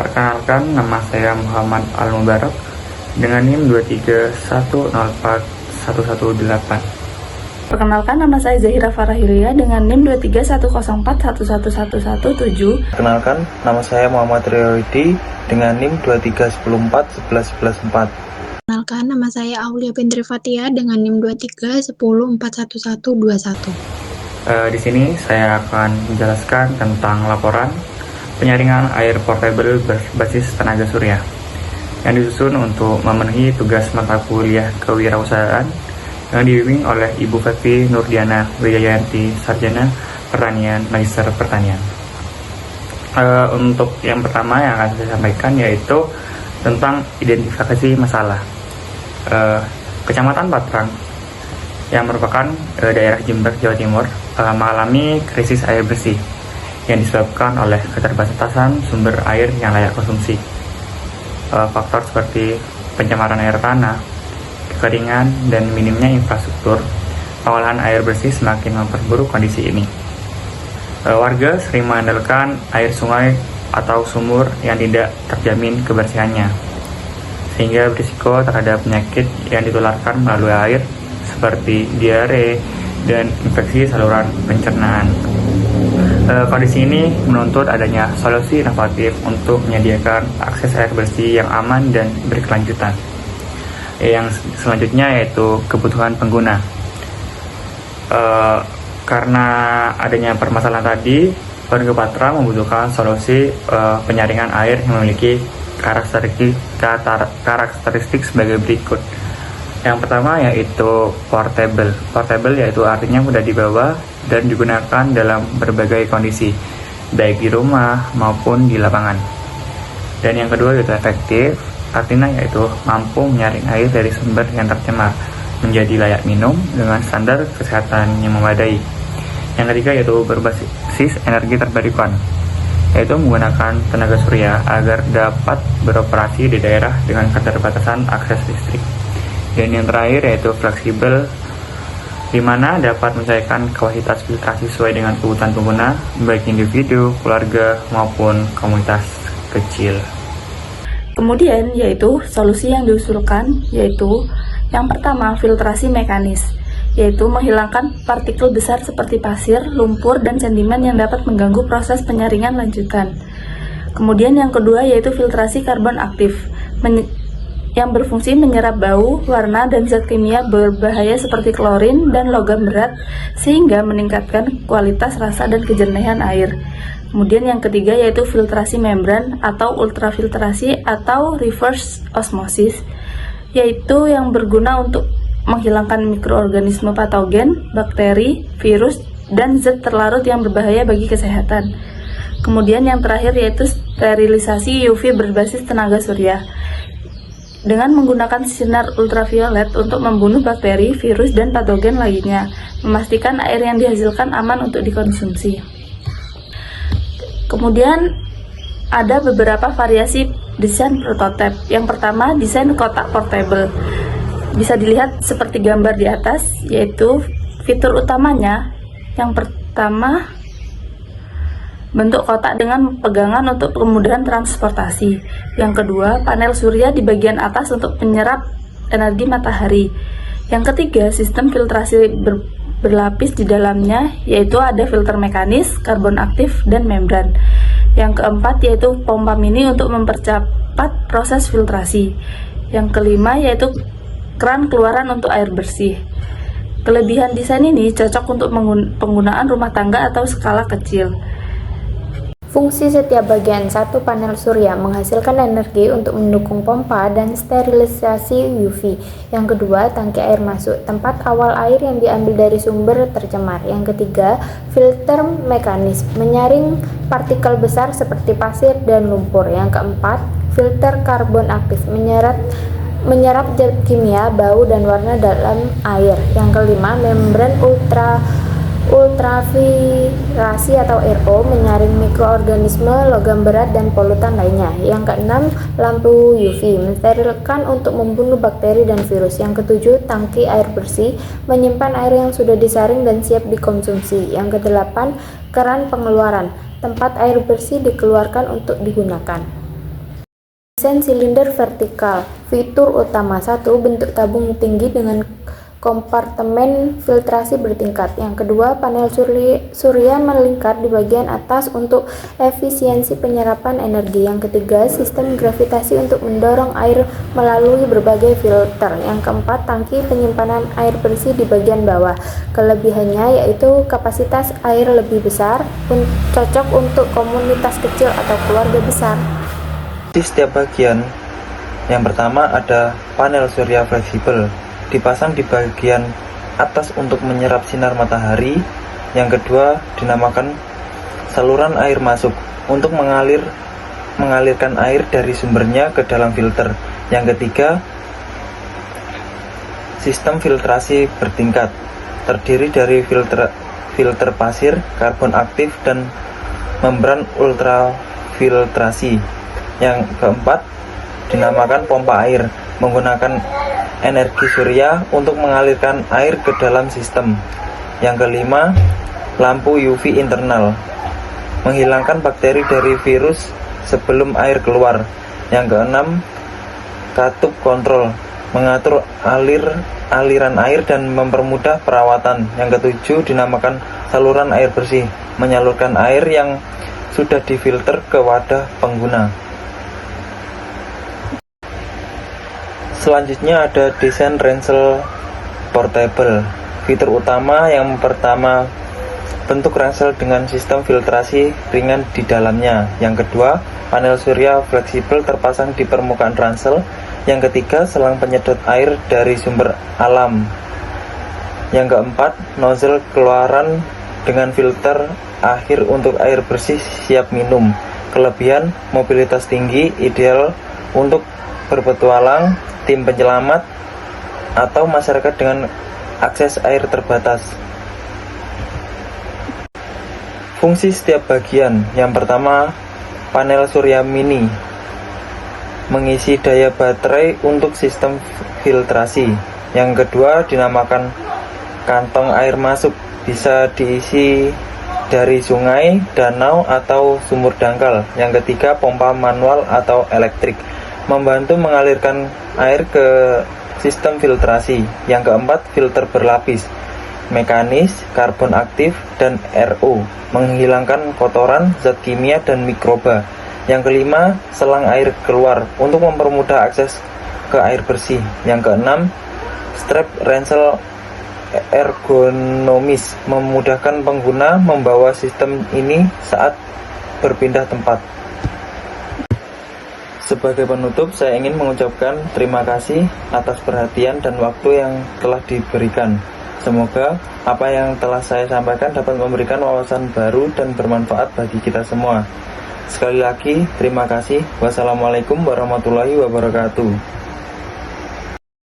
Perkenalkan, nama saya Muhammad Al-Mubarak dengan NIM 231041118. Perkenalkan, nama saya Zahira Farahilia dengan NIM 231041117. Perkenalkan, nama saya Muhammad Riyawiti dengan NIM 231411114. Perkenalkan, nama saya Aulia Pindri Fatia dengan NIM 231041121. Di sini saya akan menjelaskan tentang laporan penyaringan air portable berbasis tenaga surya yang disusun untuk memenuhi tugas mata kuliah kewirausahaan yang dibimbing oleh Ibu Fefi Nurdiana Wijayanti, Sarjana Pertanian, Magister Pertanian. Untuk yang pertama yang akan saya sampaikan yaitu tentang identifikasi masalah. Kecamatan Patrang yang merupakan daerah Jember, Jawa Timur mengalami krisis air bersih yang disebabkan oleh keterbatasan sumber air yang layak konsumsi. Faktor seperti pencemaran air tanah, kekeringan, dan minimnya infrastruktur pengolahan air bersih semakin memperburuk kondisi ini. Warga sering mengandalkan air sungai atau sumur yang tidak terjamin kebersihannya, sehingga berisiko terhadap penyakit yang ditularkan melalui air seperti diare dan infeksi saluran pencernaan. Kondisi ini menuntut adanya solusi inovatif untuk menyediakan akses air bersih yang aman dan berkelanjutan. Yang selanjutnya yaitu kebutuhan pengguna. Karena adanya permasalahan tadi, warga Patra membutuhkan solusi penyaringan air yang memiliki karakteristik sebagai berikut. Yang pertama yaitu portable. Portable yaitu artinya mudah dibawa dan digunakan dalam berbagai kondisi, baik di rumah maupun di lapangan. Dan yang kedua yaitu efektif. Artinya yaitu mampu menyaring air dari sumber yang tercemar menjadi layak minum dengan standar kesehatan yang memadai. Yang ketiga yaitu berbasis energi terbarukan, yaitu menggunakan tenaga surya agar dapat beroperasi di daerah dengan keterbatasan akses listrik. Dan yang terakhir yaitu fleksibel, di mana dapat mencairkan kapasitas filtrasi sesuai dengan kebutuhan pengguna, baik individu, keluarga, maupun komunitas kecil. Kemudian yaitu solusi yang diusulkan yaitu yang pertama filtrasi mekanis, yaitu menghilangkan partikel besar seperti pasir, lumpur, dan sedimen yang dapat mengganggu proses penyaringan lanjutan. Kemudian yang kedua yaitu filtrasi karbon aktif yang berfungsi menyerap bau, warna, dan zat kimia berbahaya seperti klorin dan logam berat sehingga meningkatkan kualitas rasa dan kejernihan air. Kemudian yang ketiga yaitu filtrasi membran atau ultrafiltrasi atau reverse osmosis, yaitu yang berguna untuk menghilangkan mikroorganisme patogen, bakteri, virus, dan zat terlarut yang berbahaya bagi kesehatan. Kemudian yang terakhir yaitu sterilisasi UV berbasis tenaga surya dengan menggunakan sinar ultraviolet untuk membunuh bakteri, virus, dan patogen lainnya, memastikan air yang dihasilkan aman untuk dikonsumsi. Kemudian ada beberapa variasi desain prototipe. Yang pertama, desain kotak portable. Bisa dilihat seperti gambar di atas, yaitu fitur utamanya. Yang pertama, bentuk kotak dengan pegangan untuk kemudahan transportasi. Yang kedua, panel surya di bagian atas untuk penyerap energi matahari. Yang ketiga, sistem filtrasi berlapis di dalamnya, yaitu ada filter mekanis, karbon aktif, dan membran. Yang keempat yaitu pompa mini untuk mempercepat proses filtrasi. Yang kelima yaitu keran keluaran untuk air bersih. Kelebihan desain ini cocok untuk penggunaan rumah tangga atau skala kecil. Fungsi setiap bagian satu panel surya menghasilkan energi untuk mendukung pompa dan sterilisasi UV. Yang kedua, tangki air masuk, tempat awal air yang diambil dari sumber tercemar. Yang ketiga, filter mekanis, menyaring partikel besar seperti pasir dan lumpur. Yang keempat, filter karbon aktif, menyerap zat kimia, bau, dan warna dalam air. Yang kelima, membran ultrafiltrasi atau RO, menyaring mikroorganisme, logam berat, dan polutan lainnya. Yang keenam, lampu UV, mensterilkan untuk membunuh bakteri dan virus. Yang ketujuh, tangki air bersih, menyimpan air yang sudah disaring dan siap dikonsumsi. Yang kedelapan, keran pengeluaran, tempat air bersih dikeluarkan untuk digunakan. Desain silinder vertikal. Fitur utama 1. Bentuk tabung tinggi dengan kompartemen filtrasi bertingkat. Yang kedua, panel surya melingkar di bagian atas untuk efisiensi penyerapan energi. Yang ketiga, sistem gravitasi untuk mendorong air melalui berbagai filter. Yang keempat, tangki penyimpanan air bersih di bagian bawah. Kelebihannya yaitu kapasitas air lebih besar, cocok untuk komunitas kecil atau keluarga besar. Di setiap bagian, yang pertama ada panel surya fleksibel, dipasang di bagian atas untuk menyerap sinar matahari. Yang kedua dinamakan saluran air masuk untuk mengalirkan air dari sumbernya ke dalam filter. Yang ketiga, sistem filtrasi bertingkat, terdiri dari filter pasir, karbon aktif, dan membran ultrafiltrasi. Yang keempat dinamakan pompa air, menggunakan energi surya untuk mengalirkan air ke dalam sistem. Yang kelima, lampu UV internal, menghilangkan bakteri dari virus sebelum air keluar. Yang keenam, katup kontrol, mengatur aliran air dan mempermudah perawatan. Yang ketujuh dinamakan saluran air bersih, menyalurkan air yang sudah difilter ke wadah pengguna. Selanjutnya ada desain ransel portable. Fitur utama yang pertama, bentuk ransel dengan sistem filtrasi ringan di dalamnya. Yang kedua, panel surya fleksibel terpasang di permukaan ransel. Yang ketiga, selang penyedot air dari sumber alam. Yang keempat, nozzle keluaran dengan filter akhir untuk air bersih siap minum. Kelebihan, mobilitas tinggi, ideal untuk berpetualang, tim penyelamat, atau masyarakat dengan akses air terbatas. Fungsi setiap bagian. Yang pertama, panel surya mini, mengisi daya baterai untuk sistem filtrasi. Yang kedua dinamakan kantong air masuk, bisa diisi dari sungai, danau, atau sumur dangkal. Yang ketiga, pompa manual atau elektrik, membantu mengalirkan air ke sistem filtrasi. Yang keempat, filter berlapis, mekanis, karbon aktif, dan RO, menghilangkan kotoran, zat kimia, dan mikroba. Yang kelima, selang air keluar untuk mempermudah akses ke air bersih. Yang keenam, strap ransel ergonomis, memudahkan pengguna membawa sistem ini saat berpindah tempat. Sebagai penutup, saya ingin mengucapkan terima kasih atas perhatian dan waktu yang telah diberikan. Semoga apa yang telah saya sampaikan dapat memberikan wawasan baru dan bermanfaat bagi kita semua. Sekali lagi, terima kasih. Wassalamualaikum warahmatullahi wabarakatuh.